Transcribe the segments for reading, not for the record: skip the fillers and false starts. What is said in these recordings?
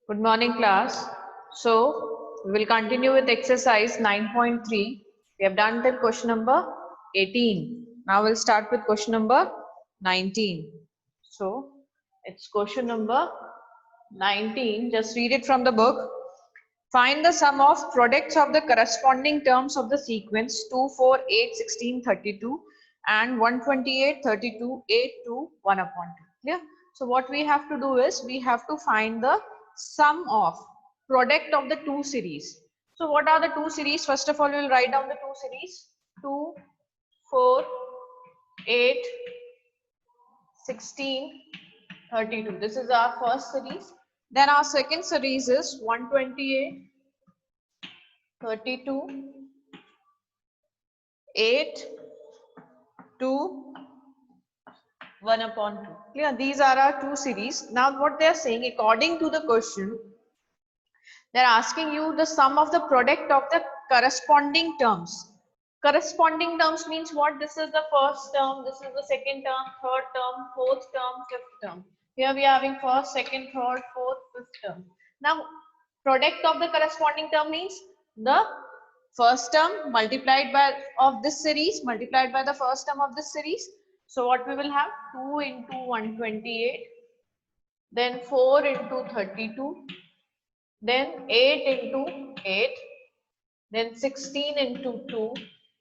Good morning, class. So, we will continue with exercise 9.3. We have done till question number 18. Now, we'll start with question number 19. So, it's question number 19. Just read it from the book. Find the sum of products of the corresponding terms of the sequence 2, 4, 8, 16, 32 and 128, 32, 8 to 1 upon 2. Clear? So what we have to do is we have to find the sum of product of the two series. So what are the two series? First of all, we will write down the two series 2, 4, 8, 16, 32. This is our first series. Then our second series is 128, 32, 8 to 1 upon 2. Clear? These are our two series. Now what they are saying, according to the question, they are asking you the sum of the product of the corresponding terms. Corresponding terms means what? This is the first term, this is the second term, third term, fourth term, fifth term. Here we are having first, second, third, fourth, fifth term. Now product of the corresponding term means the first term multiplied by of this series multiplied by the first term of this series. So what we will have 2 into 128, then 4 into 32, then 8 into 8, then 16 into 2,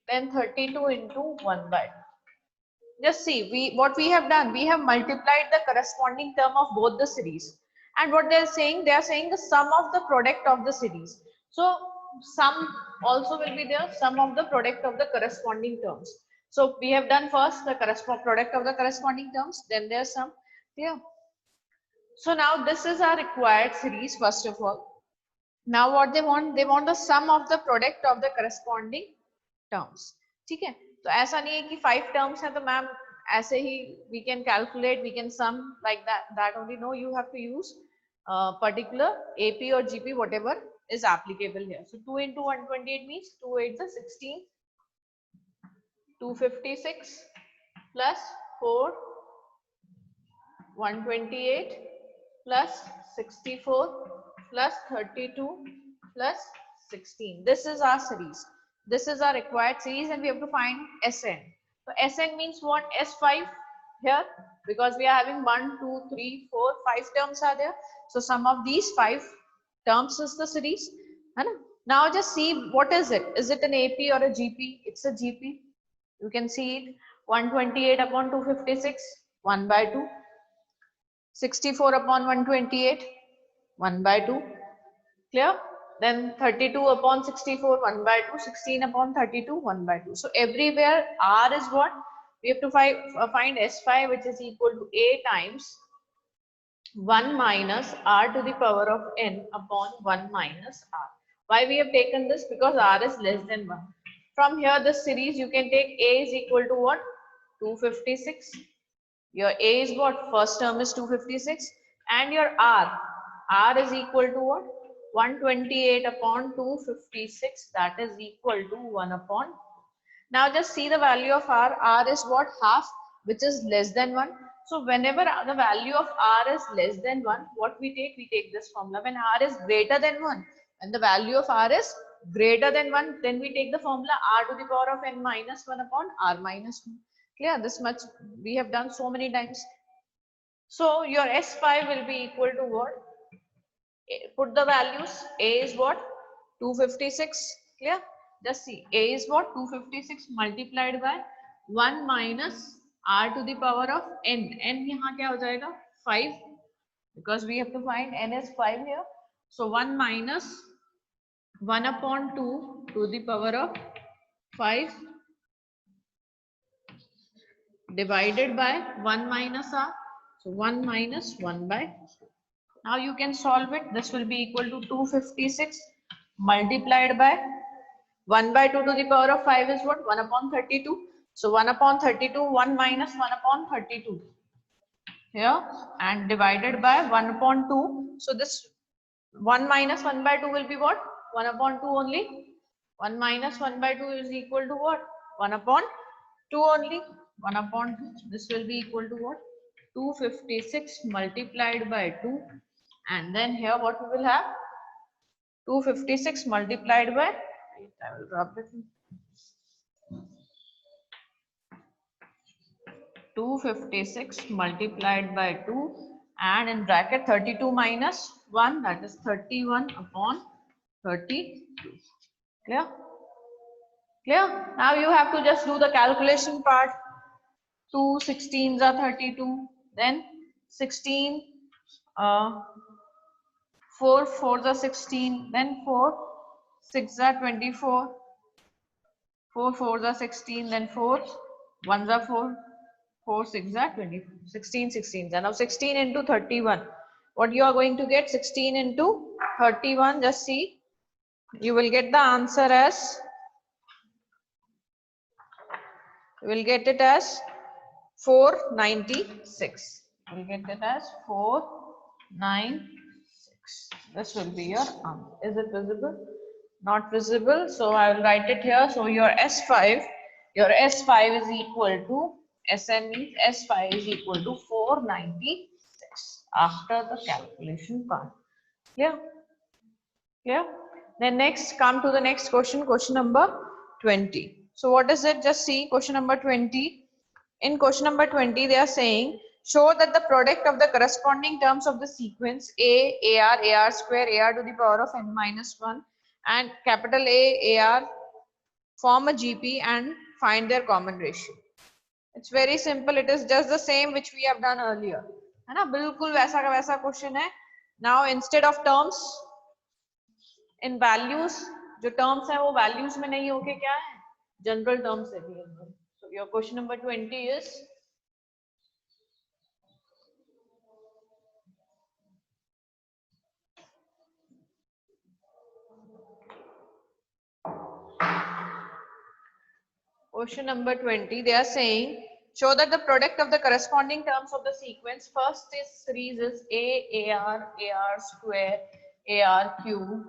then 32 into 1 by 2. Just see, what we have done, we have multiplied the corresponding term of both the series. And what they are saying the sum of the product of the series. So sum also will be there, sum of the product of the corresponding terms. So we have done first the product of the corresponding terms, then there's sum. Clear? So now this is our required series first of all. Now what they want the sum of the product of the corresponding terms. ठीक है? तो ऐसा नहीं है कि 5 terms है तो ma'am ऐसे ही we can calculate, we can sum like that only. No, you have to use particular AP or GP, whatever is applicable here. So 2 into 128 means 2 8 the 16, 256 plus 4, 128 plus 64 plus 32 plus 16. This is our series. This is our required series and we have to find Sn. So Sn means what? S5 here, because we are having 1, 2, 3, 4, 5 terms are there. So sum of these 5 terms is the series. Now just see what is it. Is it an AP or a GP? It's a GP. You can see it. 128 upon 256, 1 by 2. 64 upon 128, 1 by 2. Clear? Then 32 upon 64, 1 by 2. 16 upon 32, 1 by 2. So everywhere R is what? We have to find S5, which is equal to A times 1 minus R to the power of N upon 1 minus R. Why we have taken this? Because R is less than 1. From here, this series you can take A is equal to what? 256. Your A is what? First term is 256 and your R is equal to what? 128 upon 256, that is equal to 1 upon. Now just see the value of R is what? Half, which is less than 1. So whenever the value of R is less than 1, what we take this formula. When R is greater than 1, when the value of R is greater than 1, then we take the formula R to the power of N minus 1 upon R minus 1. Clear? This much we have done so many times. So your S5 will be equal to what? Put the values. A is what? 256. Clear? Just see. A is what? 256 multiplied by 1 minus R to the power of N. N यहाँ क्या हो जाएगा? 5. Because we have to find N is 5 here. So 1 minus 1 upon 2 to the power of 5 divided by 1 minus R. So 1 minus 1 by 2. Now you can solve it. This will be equal to 256 multiplied by 1 by 2 to the power of 5 is what? 1 upon 32. So 1 upon 32, 1 minus 1 upon 32 here and divided by 1 upon 2. So this 1 minus 1 by 2 will be what? 1 upon 2 only. 1 minus 1 by 2 is equal to what? 1 upon 2 only. 1 upon 2. This will be equal to what? 256 multiplied by 2 And then here what we will have? 256 multiplied by, I will rub it. 256 multiplied by 2 and in bracket 32 minus 1, that is 31 upon 32. Clear? Clear? Now you have to just do the calculation part. 2 16s are 32, then 16, 4 4s are 16, then 4 6s are 24, 4 4s are 16, then 4 1s are 4, 4 6s are 20, 16 16s. And now 16 into 31. What you are going to get? 16 into 31. Just see. You will get the answer as, you will get it as 496. You will get it as 496. This will be your answer. Is it visible? Not visible. So I will write it here. So your S5 is equal to, SN means S5 is equal to 496 after the calculation part. Clear? Clear? Then next, come to the next question, question number 20. So what is it? Just see question number 20. In question number 20, they are saying, show that the product of the corresponding terms of the sequence AR square, AR to the power of n minus 1 and capital AR form a GP and find their common ratio. It's very simple. It is just the same which we have done earlier. है ना? बिल्कुल वैसा का वैसा question है. Now instead of terms, in values, जो terms है वो values में नहीं होके क्या है? General terms है भी अंदर. So your question number 20 is, question number 20, they are saying, show that the product of the corresponding terms of the sequence, first is series is AR square, AR cube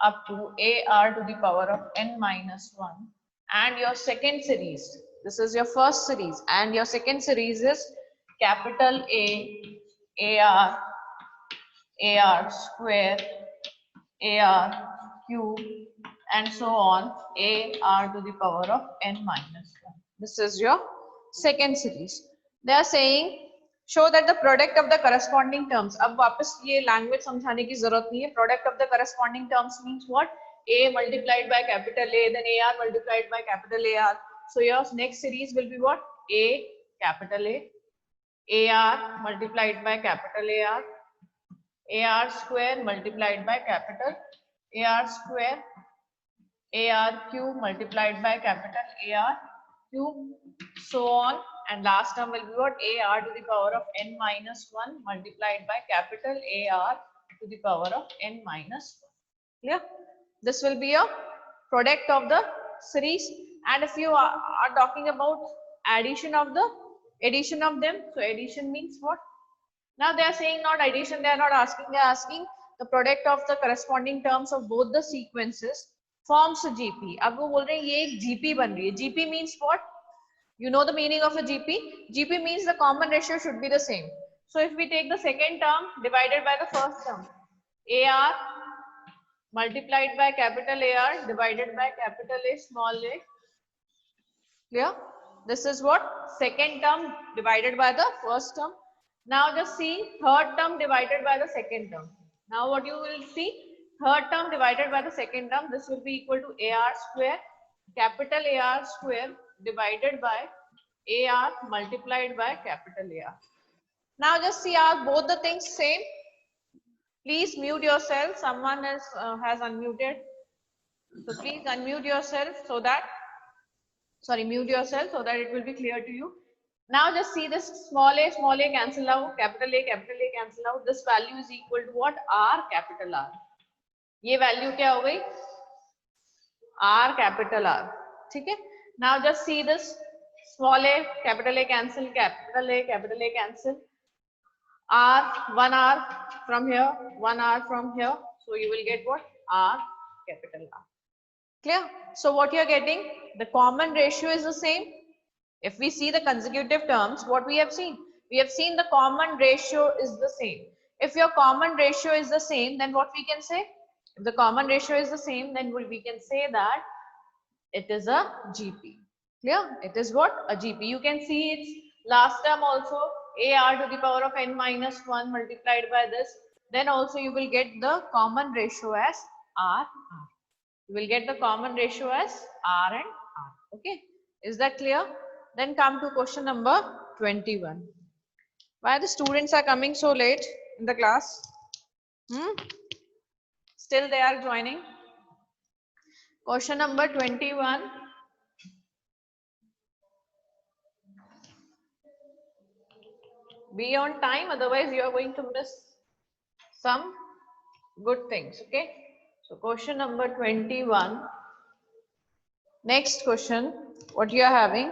up to AR to the power of n minus 1. And your second series, this is your first series, and your second series is capital AR square, AR cube, and so on, AR to the power of n minus 1. This is your second series. They are saying, show that the product of the corresponding terms. अब वापस ये language समझाने की जरूरत नहीं है. Product of the corresponding terms means what? A multiplied by capital A, then AR multiplied by capital AR. So your next series will be what? A capital A, AR multiplied by capital AR square multiplied by capital AR square, AR cube multiplied by capital AR cube, so on, and last term will be what? AR to the power of n minus 1 multiplied by capital AR to the power of n minus 1. Clear? This will be a product of the series. And if you are talking about addition of them, so addition means what? Now they are saying not addition, they are not asking, they are asking the product of the corresponding terms of both the sequences forms a GP. अब वो बोल रहे हैं ये एक GP बन रही है. GP means what? You know the meaning of a GP? GP means the common ratio should be the same. So if we take the second term divided by the first term, AR multiplied by capital AR divided by capital A small a. Clear? This is what? Second term divided by the first term. Now just see third term divided by the second term. Now what you will see? Third term divided by the second term. This will be equal to AR square, capital AR square divided by AR multiplied by capital AR. Now just see, are both the things same? Please mute yourself. Someone else has unmuted. So please unmute yourself so that, mute yourself so that it will be clear to you. Now just see this small a cancel out, capital A cancel out. This value is equal to what? R capital R. ये value क्या हो गई? R capital R. ठीक है? Now just see this small a cancel, capital A cancel. R, 1 R from here, 1 R from here. So you will get what? R capital R. Clear? So what you are getting? The common ratio is the same. If we see the consecutive terms, what we have seen? We have seen the common ratio is the same. If your common ratio is the same, then what we can say? If the common ratio is the same, then we can say that it is a GP. Clear? It is what? A GP. You can see its last term also, AR to the power of n minus 1 multiplied by this. Then also you will get the common ratio as R. You will get the common ratio as R and R. Okay. Is that clear? Then come to question number 21. Why the students are coming so late in the class? Still they are joining. Question number 21. Be on time, otherwise you are going to miss some good things. Okay. So question number 21. Next question, what you are having?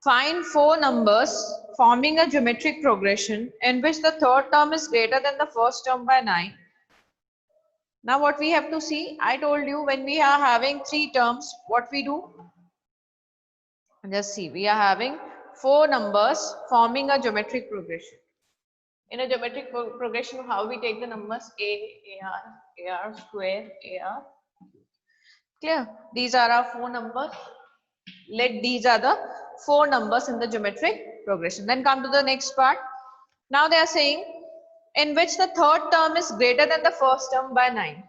Find 4 numbers forming a geometric progression in which the third term is greater than the first term by 9. Now what we have to see, I told you when we are having 3 terms, what we do? Just see, we are having 4 numbers forming a geometric progression. In a geometric progression, how we take the numbers? AR square, AR. Clear? These are our 4 numbers. Let these are the 4 numbers in the geometric progression. Then come to the next part. Now they are saying in which the third term is greater than the first term by 9.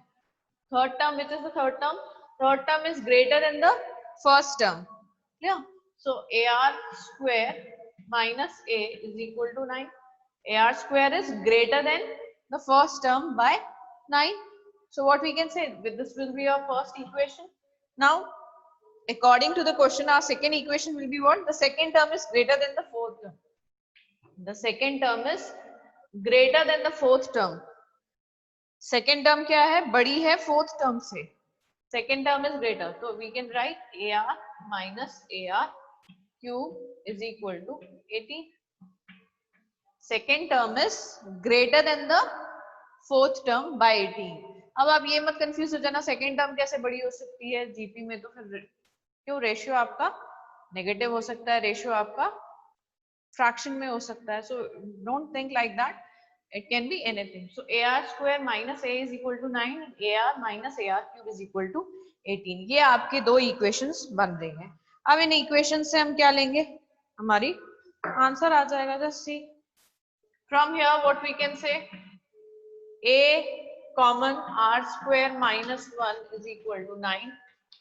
Third term, which is the third term? Third term is greater than the first term. Yeah. So AR square minus A is equal to 9. AR square is greater than the first term by 9. So what we can say, this will be our first equation. Now according to the question, our second equation will be what? The second term is greater than the fourth term. The second term is greater than the fourth term. Second term क्या है? बड़ी है fourth term से. Second term is greater. So we can write AR minus AR cube is equal to 18. Second term is greater than the fourth term by 18. अब आप ये मत confuse हो जाना, सेकेंड टर्म कैसे बड़ी हो सकती है जीपी में, तो फिर क्यों रेशियो आपका नेगेटिव हो सकता है, रेशियो आपका फ्रैक्शन में हो सकता है. So don't think like that, it can be anything. So AR square minus A is equal to 9, AR minus AR cube is equal to 18. ये आपके 2 इक्वेशंस बन रही हैं. अब इन इक्वेशन से हम क्या लेंगे? हमारी आंसर आ जाएगा. Just see from here what we can say, A common R square minus 1 is equal to 9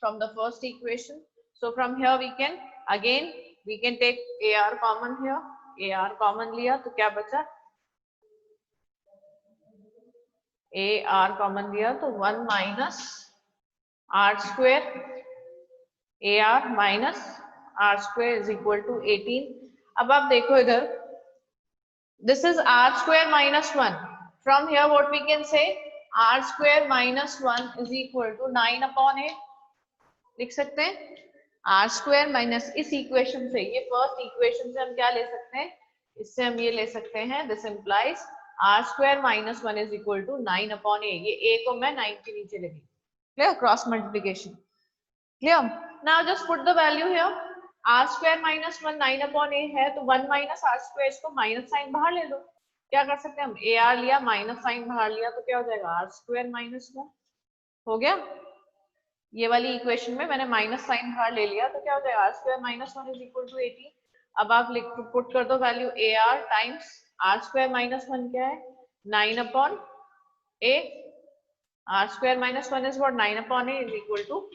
from the first equation. So from here we can again we can take AR common here. AR common लिया तो क्या बचा? AR common लिया तो 1 minus R square. AR minus R square is equal to 18. अब आप देखो इधर, this is R square minus 1. From here what we can say, R square minus 1 is equal to 9 upon 8. लिख सकते हैं R square minus, इस equation से, ये फर्स्ट इक्वेशन से हम क्या ले सकते हैं? इससे हम ये ले सकते हैं, this implies R square minus 1 is equal to 9 upon A. ये A को मैं 9 के नीचे लगी. Clear? Cross multiplication. Clear? Now just put the value here. R square minus 1 9 upon A है, तो 1 minus R square, इसको माइनस साइन बाहर ले लो. क्या कर सकते हैं हम? AR लिया, माइनस साइन बाहर लिया, तो क्या हो जाएगा? R square minus 1 हो गया. ये वाली इक्वेशन में मैंने माइनस साइन बाहर ले लिया, तो क्या हो जाएगा? R square minus 1 is equal to 18. अब आप पुट कर दो value AR times R square minus 1 क्या है? 9 upon A. R square minus 1 is what? 9 upon A is equal to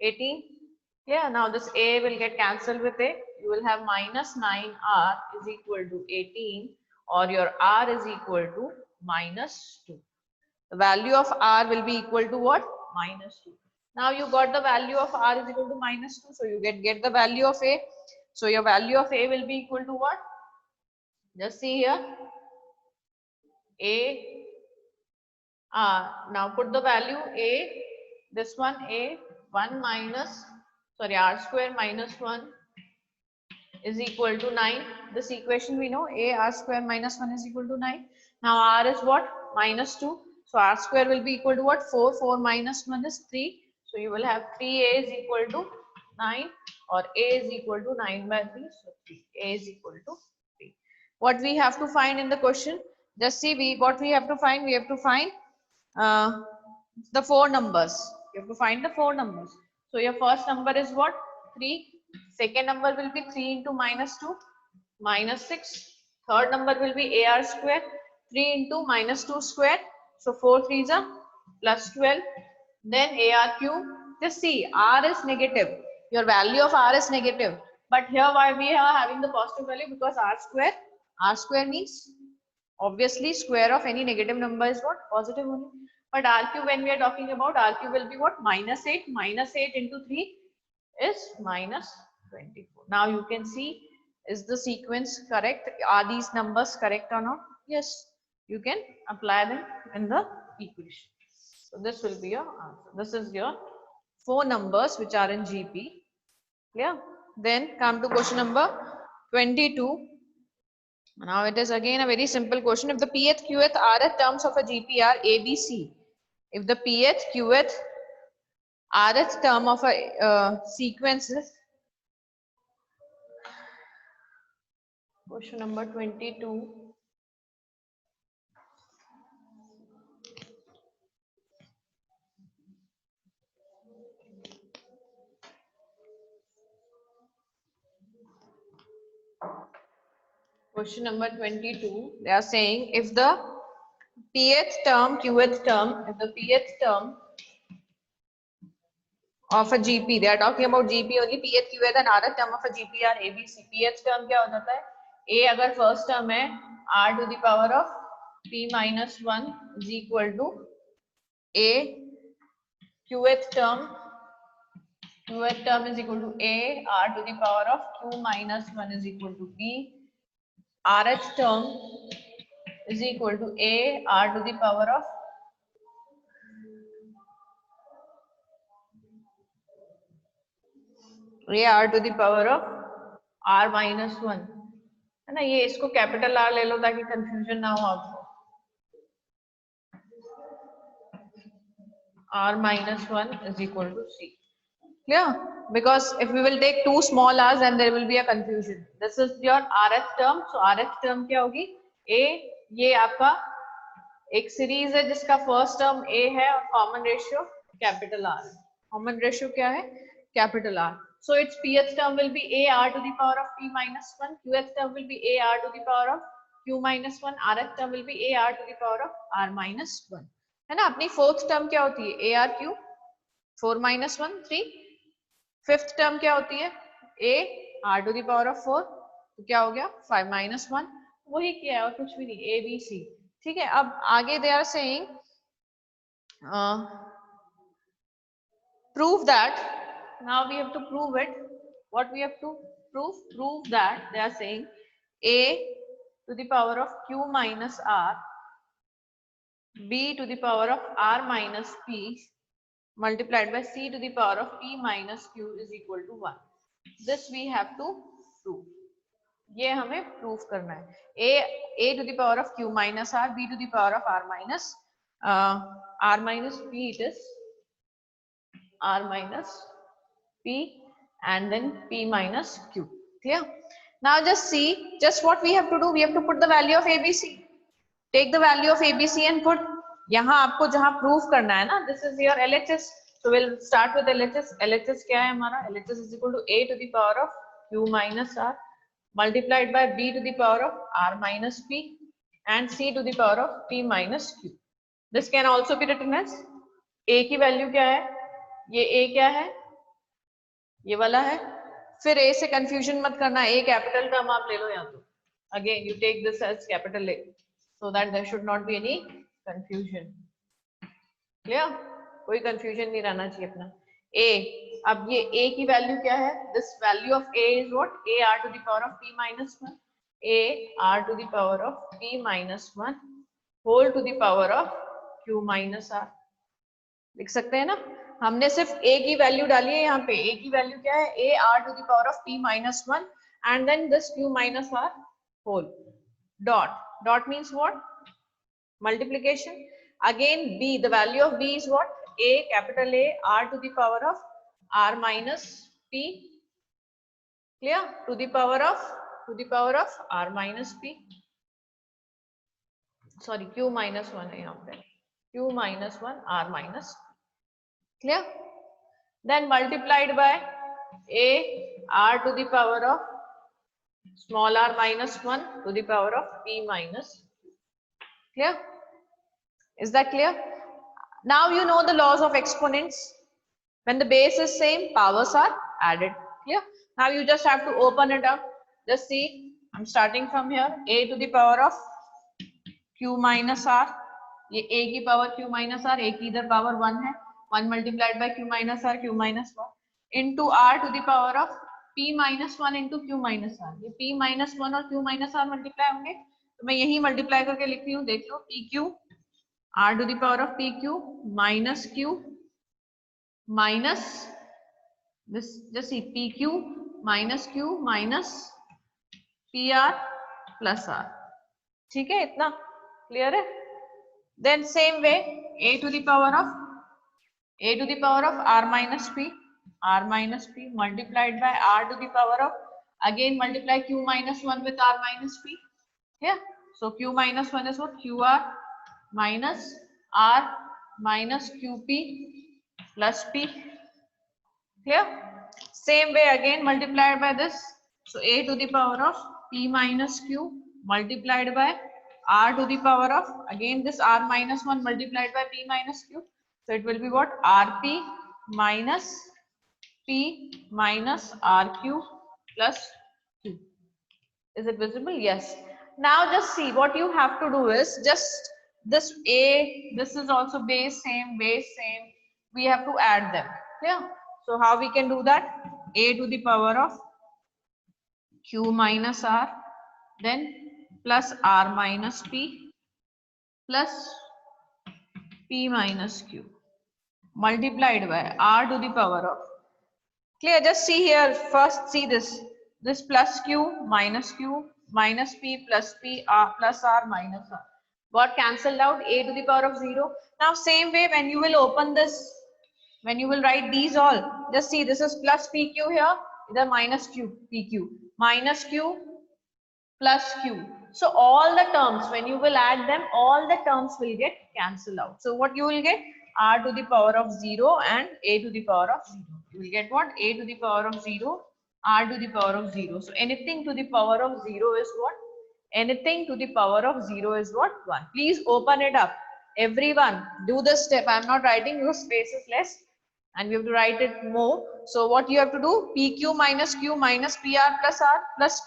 18. Yeah, now this A will get cancelled with A. You will have minus 9R is equal to 18, or your R is equal to minus 2. The value of R will be equal to what? Minus 2. Now you got the value of R is equal to minus 2. So you get the value of A. So your value of A will be equal to what? Just see here. A. Now put the value A. This one A. 1 minus, sorry, R square minus 1 is equal to 9. This equation we know, A R square minus 1 is equal to 9. Now R is what? Minus 2. So R square will be equal to what? 4. 4 minus 1 is 3. So you will have 3A is equal to 9, or A is equal to 9 by 3. So 3. A is equal to 3. What we have to find in the question? Just see what we have to find. We have to find the four numbers. You have to find the four numbers. So your first number is what? 3. Second number will be 3 into minus 2, minus 6. Third number will be AR square, 3 into minus 2 square. So 4 3s are plus 12. Then AR cube. Just see, R is negative. Your value of R is negative. But here why we are having the positive value? Because R square means obviously square of any negative number is what? Positive only. But R cube, when we are talking about R cube will be what? Minus 8. Minus 8 into 3 is minus 24. Now you can see, is the sequence correct? Are these numbers correct or not? Yes. You can apply them in the equation. So this will be your answer. This is your four numbers which are in GP. Yeah. Then come to question number 22. Now it is again a very simple question. If the pth, qth, rth terms of a GP are ABC, if the pth, qth, rth term of a sequence is, question number 22. Question number 22. They are saying if the pth term, qth term, if the pth term of a GP, they are talking about GP only, pth, qth and rth term of a GP are ABC. pth term क्या हो जाता है? A अगर first term है r to the power of p minus 1 is equal to A. qth term is equal to A, r to the power of q minus 1 is equal to B. Rth term is equal to A, r to the power of A, r to the power of r minus 1 है ना. ये इसको capital R ले लो ताकि confusion ना हो आपको. R minus 1 is equal to C. Clear? Because if we will take two small r's, then there will be a confusion. This is your rth term. So rth term क्या होगी? A, ये आपका एक series है जिसका first term A है और common ratio capital R. Common ratio क्या है? Capital R. So its pth term will be A r to the power of p minus 1. Qth term will be A r to the power of q minus 1. Rth term will be A r to the power of r minus 1. है ना. अपनी fourth term क्या होती है? A r q 4 minus 1 3. Fifth term क्या होती है? A r to the power of 4. तो क्या हो गया? 5 minus 1. वही किया है और कुछ भी नहीं. A B C. ठीक है. अब आगे they are saying prove that. Now we have to prove it. What we have to prove? Prove that they are saying A to the power of q minus r, B to the power of r minus p multiplied by C to the power of p minus q is equal to 1. This we have to prove. ये हमें prove करना है. A to the power of q minus r, B to the power of r minus p, it is r minus p and then p minus q. Clear? Now just see, just what we have to do, we have to put the value of ABC. Take the value of ABC and put, यहाँ आपको जहाँ proof करना है ना, this is your LHS. So we'll start with LHS. LHS क्या है हमारा? LHS is equal to A to the power of q minus r multiplied by B to the power of r minus p and C to the power of p minus q. This can also be written as A की value क्या है? ये A क्या है? ये वाला है. फिर A से कंफ्यूजन मत करना. A कैपिटल टर्म आप ले लो यहाँ तो. Again you take this as capital A so that there should not be any confusion. Clear? कोई confusion नहीं रहना चाहिए अपना. A. अब ये A की वैल्यू क्या है? This value of A is what? A r to the power of p minus 1. A r to the power of p minus 1 whole to the power of q minus r. लिख सकते हैं ना. हमने सिर्फ A की value डाली है यहाँ पे. A की वैल्यू क्या है? A r to the power of p minus 1 and then this q minus r whole. Dot. Dot means what? Multiplication. Again B, the value of B is what? A, capital A, r to the power of r minus p. Clear? To the power of r minus p. Sorry q minus one है यहाँ पे, q minus one r minus, clear? Then multiplied by a r to the power of small r minus 1 to the power of p minus, clear? Is that clear? Now you know the laws of exponents. When the base is same, powers are added, clear? Now you just have to open it up. Just see, I'm starting from here, a to the power of q minus r, ये a की power q minus r, a की इधर power 1 है, 1 multiplied by q minus r, q minus 1 into r to the power of p minus 1 into q minus r, ये p minus 1 और q minus r multiply होंगे, तो मैं यही multiply करके लिख रही हूँ, देख लो, pq r to the power of pq minus q minus this, just see, pq minus q minus pr plus r, ठीक है? इतना क्लियर है? Then same way, a to the power of r minus p multiplied by r to the power of, again multiply q minus 1 with r minus p, yeah? So q minus 1 is what? qr minus r minus qp plus p, clear? Same way again multiplied by this, so a to the power of p minus q multiplied by r to the power of, again this r minus 1 multiplied by p minus q, so it will be what? rp minus p minus rq plus q. Is it visible? Yes. Now just see, what you have to do is just this a, this is also base same, we have to add them, yeah? So how we can do that? A to the power of q minus r, then plus r minus p plus p minus q multiplied by r to the power of, clear? Just see here, first see this plus q minus p plus p r plus r minus r got cancelled out, a to the power of 0. Now same way, when you will open this, when you will write these all, just see, this is plus pq here, either minus q, pq minus q plus q. So all the terms, when you will add them, all the terms will get cancelled out. So what you will get? R to the power of 0 and a to the power of 0. You will get what? A to the power of 0, r to the power of 0. So anything to the power of 0 is what? Anything to the power of 0 is what? 1. Please open it up. Everyone, do this step. I am not writing, your space is less and we have to write it more. So what you have to do? PQ minus Q minus PR plus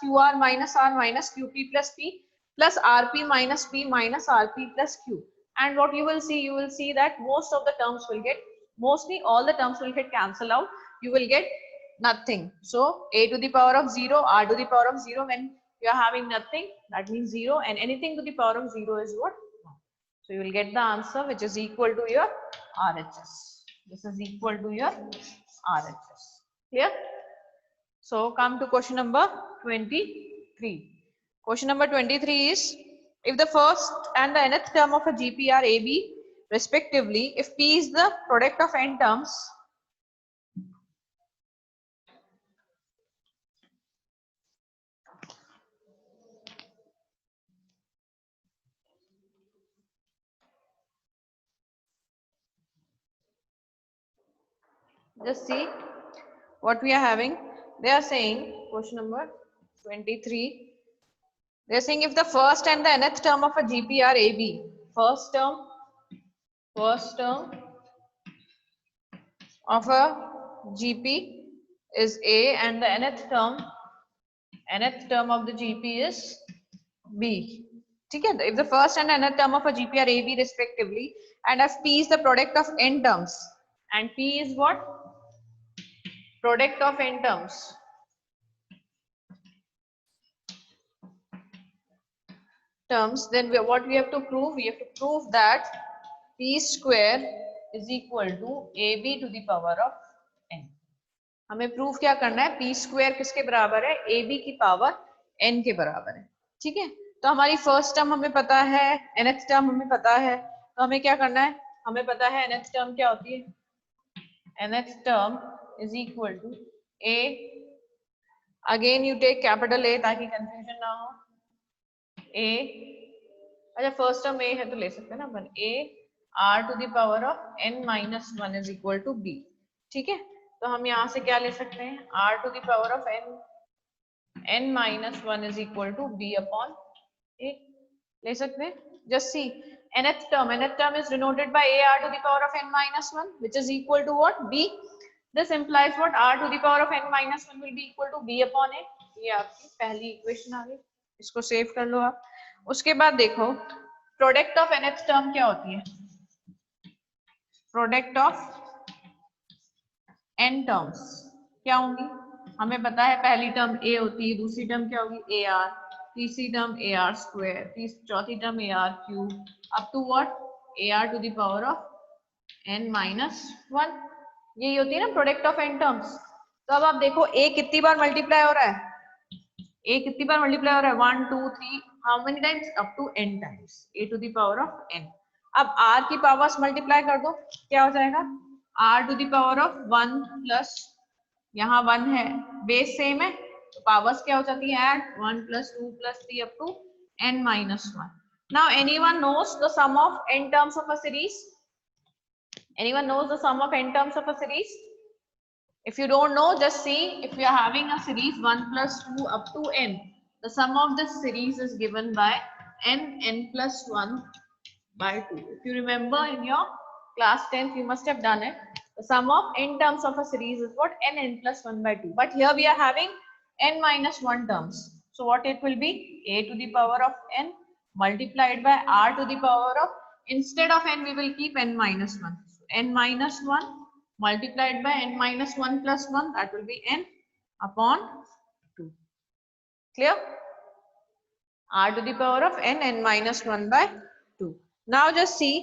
QR minus R minus QP plus P plus RP minus P minus RP plus Q. And what you will see that most of the terms will get, mostly all the terms will get cancelled out. You will get nothing. So a to the power of 0, r to the power of 0, when you are having nothing, that means 0, and anything to the power of 0 is what? 1. So you will get the answer which is equal to your RHS. This is equal to your RHS. Clear? So come to question number 23. Question number 23 is, if the first and the nth term of a GP are AB respectively, if P is the product of n terms, just see what we are having. They are saying, question number 23, they are saying if the first and the nth term of a GP are AB, first term of a GP is A and the nth term of the GP is B. Okay? If the first and nth term of a GP are AB respectively, and if P is the product of n terms, and P is what? Product of n terms. Then what we have to prove? We have to prove that P square is equal to AB to the power of n. हमें proof क्या करना है? P square किसके बराबर है? AB की power n के बराबर है. ठीक है, तो हमारी फर्स्ट टर्म हमें पता है, nth टर्म हमें पता है, तो हमें क्या करना है? हमें पता है nth टर्म क्या होती है? nth term is equal to A, again you take capital A ताकि confusion ना हो, A, अच्छा फर्स्ट टर्म ए है तो ले सकते हैं ना अपन, a r to the power of n minus 1 is equal to b, ठीक है। तो हम यहाँ से क्या ले सकते हैं, r to the power of n minus 1 is equal to b upon a ले सकते हैं। Just see nth term is denoted by a r to the power of n minus 1 which is equal to what, b. This implies what, r to the power of n minus 1 will be equal to b upon a। ये आपकी पहली equation आ गई, इसको save कर लो आप। उसके बाद देखो प्रोडक्ट ऑफ nth टर्म क्या होती है, प्रोडक्ट ऑफ n टर्म्स क्या होंगी, हमें पता है पहली टर्म a होती है, दूसरी टर्म क्या होगी ar, तीसरी टर्म ar स्क्वायर, चौथी term ar cube, up to what ar to the power of n minus 1। यही होती है ना प्रोडक्ट ऑफ n टर्म्स। तो अब आप देखो a कितनी बार मल्टीप्लाई हो रहा है, a कितनी बार मल्टीप्लाई हो रहा है, 1 2 3, how many times, up to n times a to the power of n। अब r की पावर्स मल्टीप्लाई कर दो, क्या हो जाएगा, r to the power of 1 plus यहाँ 1 है, बेस सेम है तो पावर्स क्या हो जाती है, add 1 plus 2 plus 3 up to n minus 1। Now anyone knows the sum of n terms of a series, anyone knows the sum of n terms of a series? If you don't know, just see, if you are having a series 1 plus 2 up to n, the sum of this series is given by n plus 1 by 2. If you remember in your class 10th, you must have done it. The sum of n terms of a series is what, n plus 1 by 2. But here we are having n minus 1 terms. So what it will be, a to the power of n multiplied by r to the power of, instead of n we will keep n minus 1. So n minus 1 multiplied by n minus 1 plus 1, that will be n upon 2. Clear? R to the power of n minus 1 by 2. Now just see,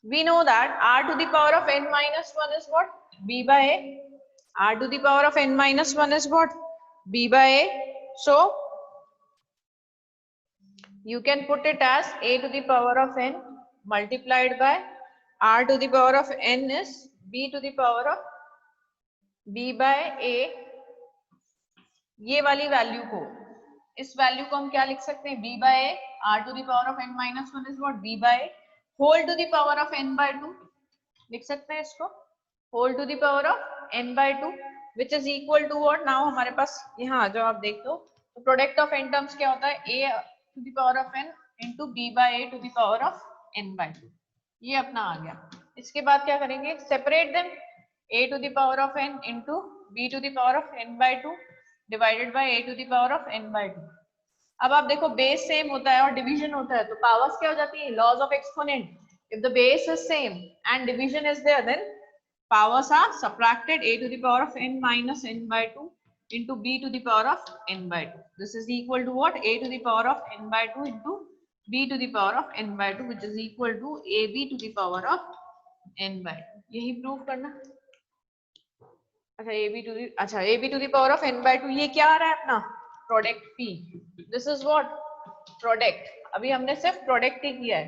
we know that r to the power of n minus 1 is what, b by a. R to the power of n minus 1 is what, b by a. So you can put it as a to the power of n multiplied by r to the power of n is b to the power of b by a। ये वाली value को, इस value को हम क्या लिख सकते हैं, b by a, r to the power of n minus 1 is what, b by a whole to the power of n by 2 लिख सकते हैं इसको, whole to the power of n by 2 which is equal to what, now हमारे पास यहाँ जो आप देख लो, तो प्रोडक्ट ऑफ n टर्म्स क्या होता है, a to the power of n into b by a to the power of n by 2। ये अपना आ गया। इसके बाद क्या करेंगे, separate them, a to the power of n into b to the power of n by 2 divided by a to the power of n by 2। अब आप देखो बेस सेम होता है और डिवीजन होता है तो पावर्स क्या हो जाती है, laws of exponent. If the base is same and division is there then powers are subtracted, a to the power of n minus n by 2 into b to the power of n by 2. This is equal to what, a to the power of n by 2 into b to the power of n by 2 which is equal to ab to the power of n by 2। यही prove करना। अच्छा ab to the power of n by 2, ये क्या आ रहा है अपना, product p। This is what, product. अभी हमने सिर्फ प्रोडक्ट ही किया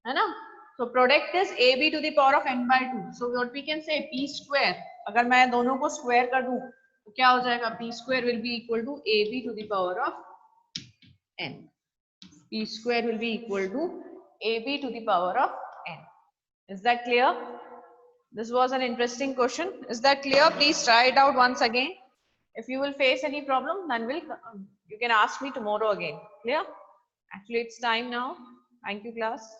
है ना। So product is ab to the power of n by 2. So what we can say, p square, अगर मैं दोनों को स्क्वायर कर दूं तो क्या हो जाएगा, p square will be equal to ab to the power of n. p square will be equal to ab to the power of n. Is that clear? This was an interesting question. Is that clear? Please try it out once again. If you will face any problem, then you can ask me tomorrow again. Clear? Actually, it's time now. Thank you, class.